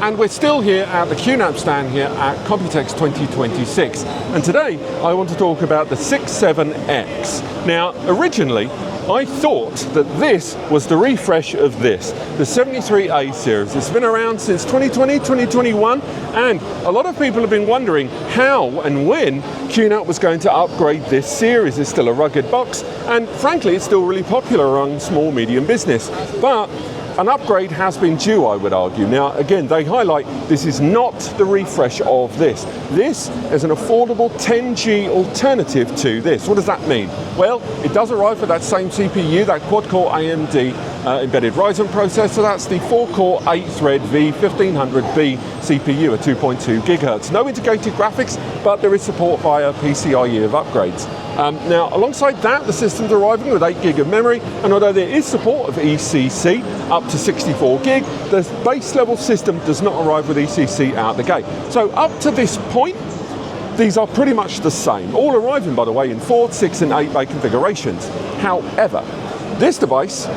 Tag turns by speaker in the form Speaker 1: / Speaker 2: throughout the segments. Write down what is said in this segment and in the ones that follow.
Speaker 1: And we're still here at the QNAP stand here at Computex 2026. And today I want to talk about the 67X. Now, originally, I thought that this was the refresh of this, the 73A series. It's been around since 2020, 2021, and a lot of people have been wondering how and when QNAP was going to upgrade this series. It's still a rugged box, and frankly, it's still really popular among small, medium business. But an upgrade has been due, I would argue. Now, again, they highlight this is not the refresh of this. This is an affordable 10G alternative to this. What does that mean? Well, it does arrive with that same CPU, that quad-core AMD embedded Ryzen processor. That's the 4-core 8-thread V1500B CPU at 2.2 GHz. No integrated graphics, but there is support via PCIe of upgrades. Now, alongside that, the system's arriving with 8 gig of memory, and although there is support of ECC up to 64 gig, the base level system does not arrive with ECC out the gate. So up to this point, these are pretty much the same, all arriving, by the way, in 4, 6 and 8 bay configurations. However, this device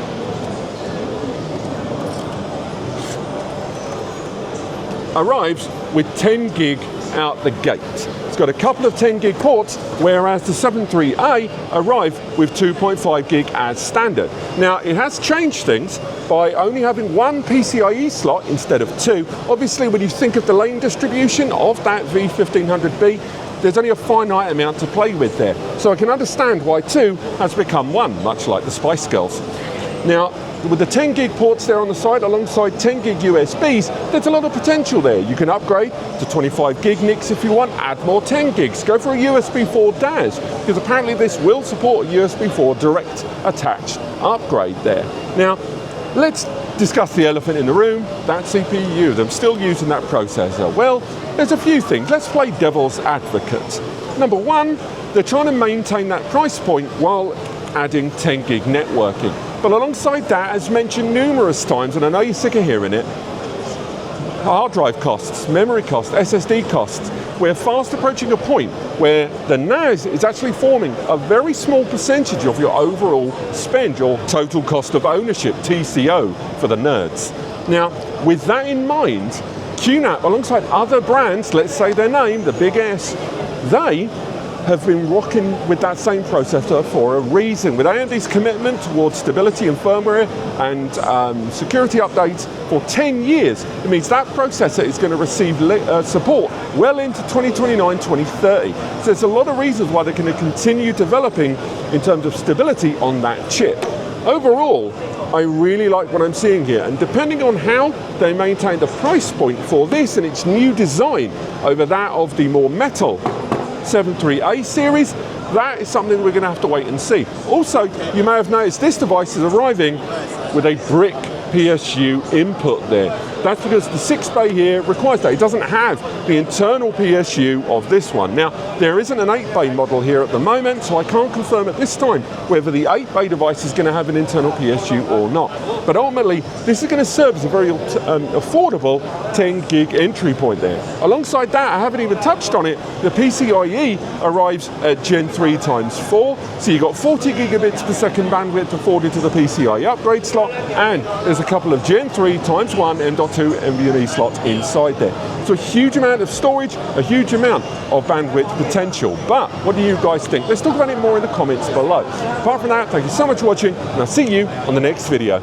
Speaker 1: arrives with 10 gig out the gate. It's got a couple of 10 gig ports, whereas the 73A arrived with 2.5 gig as standard. Now, it has changed things by only having one PCIe slot instead of two. Obviously, when you think of the lane distribution of that V1500B, there's only a finite amount to play with there. So I can understand why two has become one, much like the Spice Girls. Now, with the 10 gig ports there on the side alongside 10 gig USBs, there's a lot of potential there. You can upgrade to 25 gig NICs if you want, add more 10 gigs, go for a USB 4 DAS, because apparently this will support a USB 4 direct attached upgrade there. Now, let's discuss the elephant in the room, that CPU. I'm still using that processor. Well, there's a few things. Let's play devil's advocate. Number one, they're trying to maintain that price point while adding 10 gig networking. But alongside that, as mentioned numerous times, and I know you're sick of hearing it, hard drive costs, memory costs, SSD costs, we're fast approaching a point where the NAS is actually forming a very small percentage of your overall spend, your total cost of ownership, TCO, for the nerds. Now, with that in mind, QNAP, alongside other brands, let's say their name, the big S, they have been rocking with that same processor for a reason. With AMD's commitment towards stability and firmware and security updates for 10 years, it means that processor is going to receive support well into 2029, 2030. So there's a lot of reasons why they're going to continue developing in terms of stability on that chip. Overall, I really like what I'm seeing here, and depending on how they maintain the price point for this and its new design over that of the more metal 73A series, that is something we're going to have to wait and see. Also, you may have noticed this device is arriving with a brick PSU input there. That's because the 6 bay here requires that. It doesn't have the internal PSU of this one. Now, there isn't an 8 bay model here at the moment, so I can't confirm at this time whether the 8 bay device is going to have an internal PSU or not. But ultimately, this is going to serve as a very affordable 10 gig entry point there. Alongside that, I haven't even touched on it, the PCIe arrives at Gen 3 x 4, so you've got 40 gigabits per second bandwidth afforded to the PCIe upgrade slot, and there's a couple of Gen 3 x 1 M.2 NVMe slots inside there. So a huge amount of storage, a huge amount of bandwidth potential. But what do you guys think? Let's talk about it more in the comments below. Apart from that, thank you so much for watching, and I'll see you on the next video.